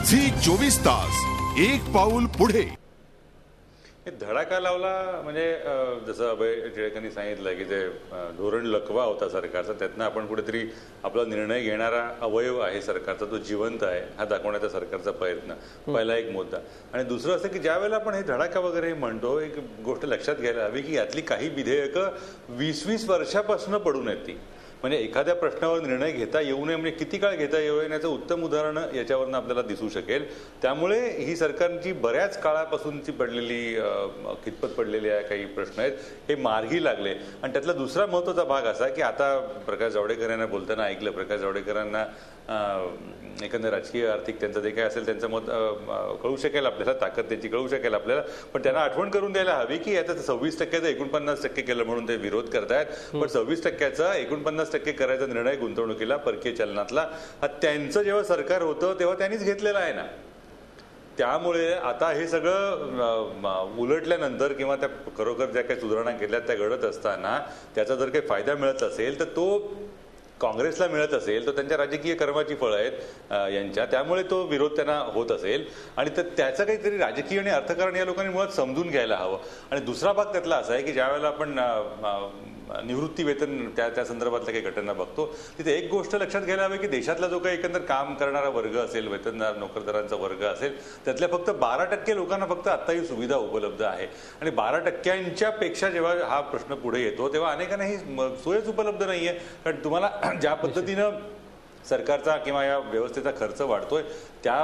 Zee 24 तास एक पाऊल पुढे. धडाका लावला म्हणजे जसं अभय टिळकांनी सांगितलं की ते धोरण लकवा होता सरकारचा, त्यातनं आपण कुठेतरी आपला निर्णय घेणारा अवयव आहे सरकारचा, तो जिवंत आहे हा दाखवण्याचा सरकारचा प्रयत्न, पहिला एक मुद्दा. आणि दुसरं असं की ज्या वेळेला आपण हे धडाका वगैरे म्हणतो, एक गोष्ट लक्षात घ्यायला हवी की यातली काही विधेयकं 20-20 वर्षापासून पडून आहेत ती. म्हणजे एखाद्या प्रश्नावर निर्णय घेता येऊ नये, म्हणजे किती काळ घेता येऊ नये याचं उत्तम उदाहरण याच्यावरनं आपल्याला दिसू शकेल. त्यामुळे ही सरकारची बऱ्याच काळापासूनची पडलेली खितपत पडलेली आहे काही प्रश्न आहेत हे मार्गी लागले. आणि त्यातला दुसरा महत्त्वाचा भाग असा की आता प्रकाश जावडेकर यांना बोलताना ऐकलं, प्रकाश जावडेकरांना एकंदर राजकीय आर्थिक त्यांचं जे काय असेल त्यांचं मत कळू शकेल आपल्याला, ताकद त्याची कळू शकेल आपल्याला, पण त्यांना आठवण करून द्यायला हवी की आता 26% 49% केलं म्हणून ते विरोध करतायत, पण 26%चा 49% करायचा निर्णय गुंतवणुकीला परकीय चलनातला हा त्यांचं जेव्हा सरकार होतं तेव्हा त्यांनीच घेतलेला आहे ना. त्यामुळे आता हे सगळं उलटल्यानंतर किंवा त्या खरोखर ज्या काही सुधारणा केल्या त्या घडत असताना त्याचा जर काही फायदा मिळत असेल तर तो काँग्रेसला मिळत असेल तर त्यांच्या राजकीय कर्माची फळं आहेत यांच्या, त्यामुळे तो विरोध त्यांना होत असेल आणि त्याचं काहीतरी राजकीय आणि अर्थकारण या लोकांनी मुळात समजून घ्यायला हवं. आणि दुसरा भाग त्यातला असा आहे की ज्या वेळेला आपण निवृत्ती वेतन त्या संदर्भातल्या काही घटना बघतो तिथे एक गोष्ट लक्षात घ्यायला हवी की देशातला जो काही एकंदर काम करणारा वर्ग असेल, वेतनदार नोकरदारांचा वर्ग असेल, त्यातल्या फक्त 12% लोकांना फक्त आता ही सुविधा उपलब्ध आहे. आणि 12%च्या पेक्षा जेव्हा हा प्रश्न पुढे येतो तेव्हा अनेकांना ही सोयच उपलब्ध नाहीये. कारण तुम्हाला ज्या पद्धतीनं सरकारचा किंवा या व्यवस्थेचा खर्च वाढतोय त्या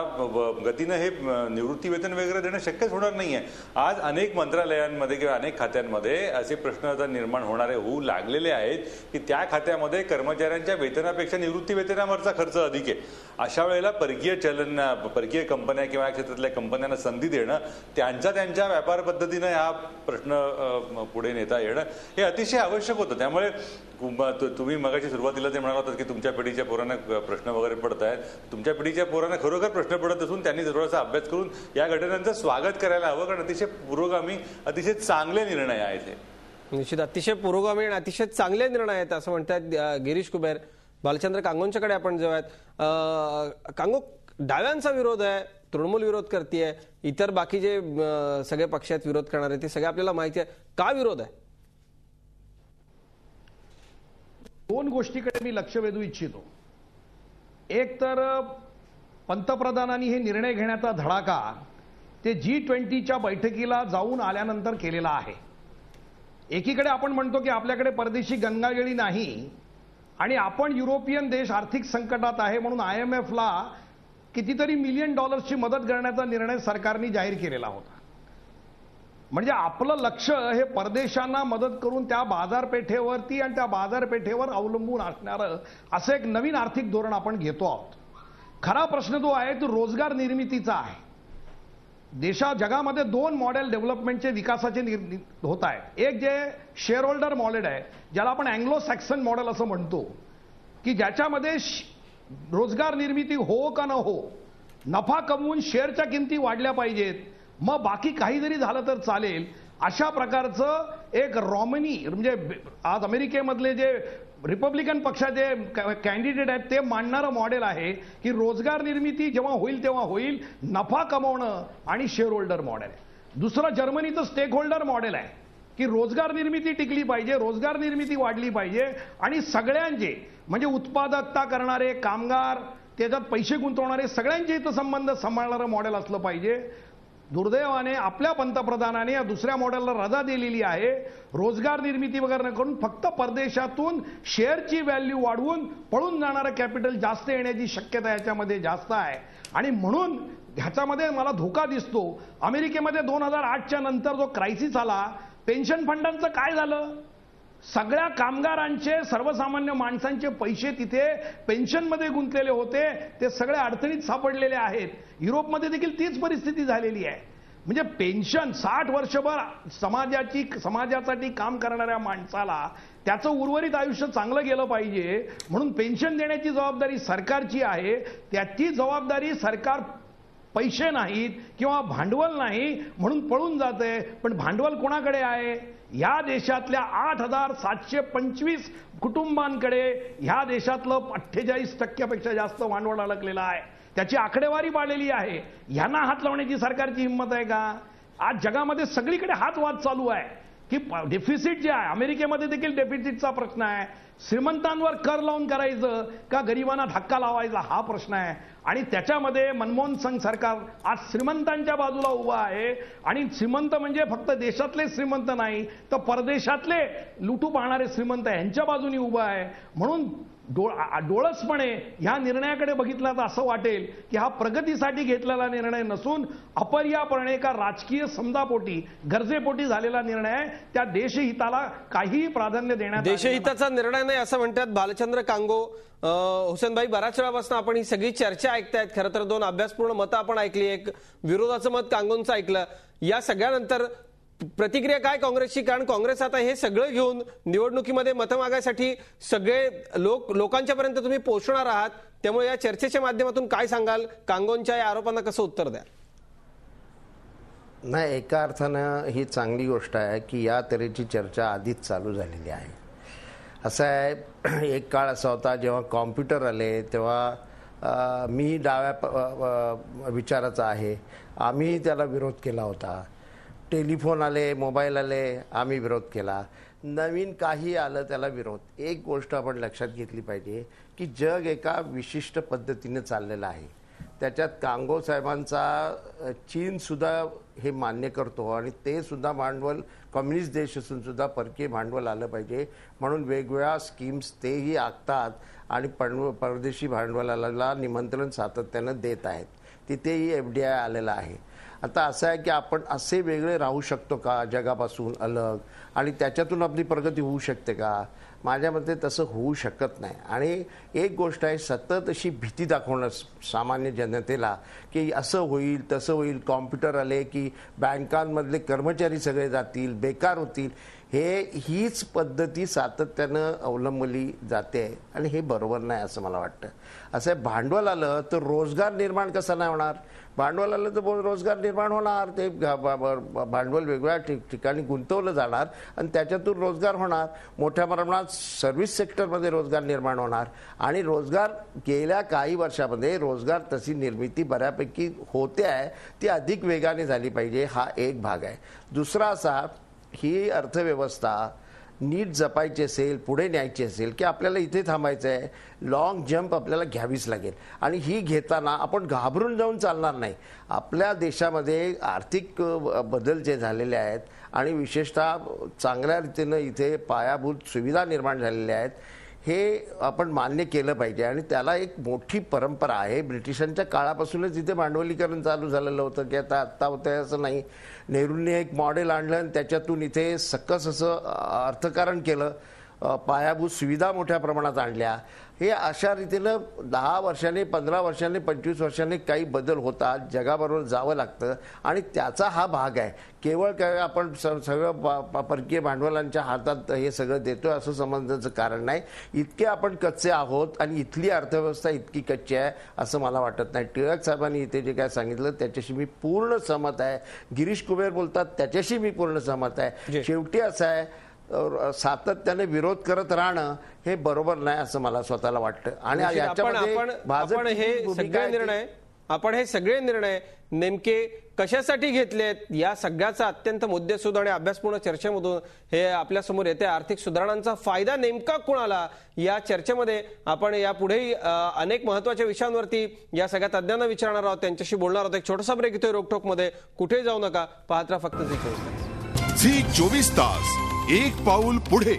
गतीनं हे निवृत्ती वेतन वगैरे देणं शक्यच होणार नाहीये. आज अनेक मंत्रालयांमध्ये किंवा अनेक खात्यांमध्ये असे प्रश्न आता निर्माण होणारे होऊ लागलेले आहेत की त्या खात्यामध्ये कर्मचाऱ्यांच्या वेतनापेक्षा निवृत्ती वेतनावरचा खर्च अधिक आहे. अशा वेळेला परकीय कंपन्या किंवा या क्षेत्रातल्या कंपन्यांना संधी देणं, त्यांच्या व्यापार पद्धतीनं हा प्रश्न पुढे नेता येणं हे अतिशय आवश्यक होतं. त्यामुळे तुम्ही मगाशी सुरुवातीला ते म्हणाला होतात की तुमच्या पिढीच्या पोरांना प्रश्न वगैरे पडत आहेत, तुमच्या पिढीच्या पोरांना खरोखर प्रश्न पडत असून त्यांनी थोडासा अभ्यास करून या घटनांचं स्वागत करायला हवं, कारण अतिशय पुरोगामी अतिशय चांगले निर्णय आहेत हे. निश्चित अतिशय पुरोगामी आणि अतिशय चांगले निर्णय आहेत असं म्हणतात गिरीश कुबेर. भालचंद्र कांगोंच्याकडे आपण जेव्हा कांगो, डाव्यांचा विरोध आहे, तृणमूल विरोध करतेय, इतर बाकी जे सगळे पक्ष आहेत विरोध करणारे ते सगळे आपल्याला माहिती आहे, का विरोध आहे? दोन गोष्टीकडे मी लक्ष वेधू इच्छितो. एक तर पंतप्रधानांनी हे निर्णय घेण्याचा धडाका ते G20च्या बैठकीला जाऊन आल्यानंतर केलेला आहे. एकीकडे आपण म्हणतो की आपल्याकडे परदेशी गंगाजळी नाही आणि आपण युरोपियन देश आर्थिक संकटात आहे म्हणून IMFला कितीतरी $1 मिलियन मदत करण्याचा निर्णय सरकारने जाहीर केलेला होता. म्हणजे आपलं लक्ष हे परदेशांना मदत करून त्या बाजारपेठेवरती आणि त्या बाजारपेठेवर अवलंबून असणारं असं एक नवीन आर्थिक धोरण आपण घेतो आहोत. खरा प्रश्न जो आहे तो रोजगार निर्मितीचा आहे. जगामध्ये 2 मॉडेल डेव्हलपमेंटचे विकासाचे होत आहे. एक जे शेअर होल्डर मॉडेल आहे, ज्याला आपण अँग्लो सॅक्सन मॉडेल असं म्हणतो, की ज्याच्यामध्ये रोजगार निर्मिती हो का न हो, नफा कमवून शेअरच्या किमती वाढल्या पाहिजेत, मग बाकी काही जरी झालं तर चालेल, अशा प्रकारचं एक रॉमनी म्हणजे आज अमेरिकेमधले जे रिपब्लिकन पक्षाचे कॅन्डिडेट आहेत ते मांडणारं मॉडेल आहे की रोजगार निर्मिती जेव्हा होईल तेव्हा होईल, नफा कमवणं आणि शेअर होल्डर मॉडेल आहे. दुसरं जर्मनीचं स्टेक होल्डर मॉडेल आहे की रोजगार निर्मिती टिकली पाहिजे, रोजगार निर्मिती वाढली पाहिजे आणि सगळ्यांचे म्हणजे उत्पादकता करणारे कामगार, त्याच्यात पैसे गुंतवणारे सगळ्यांचे हितसंबंध सांभाळणारं मॉडेल असलं पाहिजे. दुर्दैवाने आपल्या पंतप्रधानाने या दुसऱ्या मॉडेलला रजा दिलेली आहे. रोजगार निर्मिती वगैरे न करून फक्त परदेशातून शेअरची व्हॅल्यू वाढवून पळून जाणारं कॅपिटल जास्त येण्याची शक्यता याच्यामध्ये जास्त आहे आणि म्हणून ह्याच्यामध्ये मला धोका दिसतो. अमेरिकेमध्ये 2008च्या नंतर जो क्रायसिस आला, पेन्शन फंडांचं काय झालं? सगळ्या कामगारांचे, सर्वसामान्य माणसांचे पैसे तिथे पेन्शनमध्ये गुंतलेले होते, ते सगळे अडचणीत सापडलेले आहेत. युरोपमध्ये देखील तीच परिस्थिती झालेली आहे. म्हणजे पेन्शन 60 वर्षभर समाजासाठी काम करणाऱ्या माणसाला त्याचं उर्वरित आयुष्य चांगलं गेलं पाहिजे म्हणून पेन्शन देण्याची जबाबदारी सरकारची आहे. त्याची जबाबदारी सरकार पैसे नाहीत किंवा भांडवल नाही म्हणून पळून जाते, पण भांडवल कोणाकडे आहे? या देशातल्या 8,725 कुटुंबांकडे ह्या देशातलं 48% जास्त भांडवल अडकलेलं आहे. त्याची आकडेवारी वाढलेली आहे. ह्यांना हात लावण्याची सरकारची हिंमत आहे का? आज जगामध्ये सगळीकडे हाच वाद चालू आहे की डेफिसिट जे आहे, अमेरिकेमध्ये देखील डेफिसिटचा प्रश्न आहे. श्रीमंतांवर कर लावून करायचं का गरिबांना धक्का लावायचा हा प्रश्न आहे. आणि त्याच्यामध्ये मनमोहन सिंग सरकार आज श्रीमंतांच्या बाजूला उभा आहे. आणि श्रीमंत म्हणजे फक्त देशातले श्रीमंत नाही तर परदेशातले लुटू पाहणारे श्रीमंत यांच्या बाजूने उभा आहे. म्हणून डोळसपणे ह्या निर्णयाकडे बघितला तर असं वाटेल की हा प्रगतीसाठी घेतलेला निर्णय नसून अपरियापणे का राजकीय समजापोटी गरजेपोटी झालेला निर्णय आहे. त्या देशहिताला काहीही प्राधान्य देण्यात देशहिताचा निर्णय नाही असं म्हणतात भालचंद्र कांगो. हुसेनभाई, बऱ्याच वेळापासून आपण ही सगळी चर्चा ऐकतायत. खरं तर दोन अभ्यासपूर्ण मतं आपण ऐकली. एक विरोधाचं मत कांगोंचं ऐकलं. या सगळ्यानंतर प्रतिक्रिया काय काँग्रेसची? कारण काँग्रेस आता हे सगळं घेऊन निवडणुकीमध्ये मतं मागायसाठी सगळे लोकांच्या पर्यंत तुम्ही पोहोचणार आहात. त्यामुळे या चर्चेच्या माध्यमातून काय सांगाल? कांगोंच्या या आरोपांना कसं उत्तर द्या? नाही, एका अर्थानं ही चांगली गोष्ट आहे की या तऱ्हेची चर्चा आधीच चालू झालेली आहे. असं आहे, एक काळ असा होता जेव्हा कॉम्प्युटर आले तेव्हा मी डाव्या विचाराचा आहे, आम्ही त्याला विरोध केला होता. टेलिफोन आले, मोबाईल आले, आम्ही विरोध केला. नवीन काही आलं त्याला विरोध. एक गोष्ट आपण लक्षात घेतली पाहिजे की जग एका विशिष्ट पद्धतीने चाललेलं आहे. त्याच्यात कांगो साहेबांचा चीनसुद्धा हे मान्य करतो आणि ते सुद्धा भांडवल कम्युनिस्ट देश असून सुद्धा परकीय भांडवल आलं पाहिजे म्हणून वेगवेगळ्या स्कीम्स तेही आखतात आणि परदेशी भांडवलाला निमंत्रण सातत्यानं देत आहेत. तिथेही FDI आलेला आहे. आता असं आहे की आपण असे वेगळे राहू शकतो का जगापासून अलग आणि त्याच्यातून आपली प्रगती होऊ शकते का? माझ्या मते तसं होऊ शकत नाही. आणि एक गोष्ट आहे, सतत अशी भीती दाखवणं सामान्य जनतेला की असं होईल तसं होईल, कॉम्प्युटर आले की बँकांमधले कर्मचारी सगळे जातील, बेकार होतील, हीच पद्धती सातत्यानं अवलंबली जाते आणि हे बरोबर नाही असं मला वाटतं. असं भांडवल आलं तर रोजगार निर्माण कसा नाही होणार? भांडवल आलं तर रोजगार निर्माण होणार. ते भांडवल वेगवेगळ्या ठिकाणी गुंतवलं जाणार आणि त्याच्यातून रोजगार होणार. मोठ्या प्रमाणात सर्व्हिस सेक्टरमध्ये रोजगार निर्माण होणार आणि रोजगार गेल्या काही वर्षामध्ये रोजगार तशी निर्मिती बऱ्यापैकी होते आहे, ती अधिक वेगाने झाली पाहिजे. हा एक भाग आहे. दुसरा असा, ही अर्थव्यवस्था नीट जपायची असेल, पुढे न्यायची असेल की आपल्याला इथे थांबायचं आहे, लॉंग जंप आपल्याला घ्यावीच लागेल. आणि ही घेताना आपण घाबरून जाऊन चालणार नाही. आपल्या देशामध्ये आर्थिक बदल जे झालेले आहेत आणि विशेषतः चांगल्या रीतीनं इथे पायाभूत सुविधा निर्माण झालेल्या आहेत हे आपण मान्य केलं पाहिजे. आणि त्याला एक मोठी परंपरा आहे. ब्रिटिशांच्या काळापासूनच इथे भांडवलीकरण चालू झालेलं होतं की आत्ता होतं असं नाही. नेहरूंनी एक मॉडेल आणलं आणि त्याच्यातून इथे सकस असं अर्थकारण केलं, पायाभूत सुविधा मोठ्या प्रमाणात आणल्या. हे अशा रीतीनं 10 वर्षांनी, 15 वर्षांनी, 25 वर्षांनी काही बदल होतात. जगाबरोबर जावं लागतं आणि त्याचा हा भाग आहे. केवळ काय आपण सगळं परकीय भांडवलांच्या हातात हे सगळं देतोय असं समजण्याचं कारण नाही. इतके आपण कच्चे आहोत आणि इथली अर्थव्यवस्था इतकी कच्ची आहे असं मला वाटत नाही. टिळक साहेबांनी इथे जे काय सांगितलं त्याच्याशी मी पूर्ण सहमत आहे. गिरीश कुबेर बोलतात त्याच्याशी मी पूर्ण सहमत आहे. शेवटी असं आहे, सातत्याने विरोध करत राहणं हे बरोबर नाही असं मला स्वतःला वाटतं. आणि आपण हे सगळे निर्णय नेमके कशासाठी घेतलेत या सगळ्याचा अत्यंत मुद्देसूद आणि अभ्यासपूर्ण चर्चेमधून हे आपल्या समोर येते. आर्थिक सुधारणांचा फायदा नेमका कोणाला या चर्चेमध्ये आपण यापुढेही अनेक महत्वाच्या विषयांवरती या सगळ्या तज्ञांना विचारणार आहोत, त्यांच्याशी बोलणार आहोत. एक छोटासा ब्रेक घेतोय रोकटोक मध्ये. कुठे जाऊ नका, पाहत राहा फक्त झी 24 तास. झी 24 तास, एक पाऊल पुढे.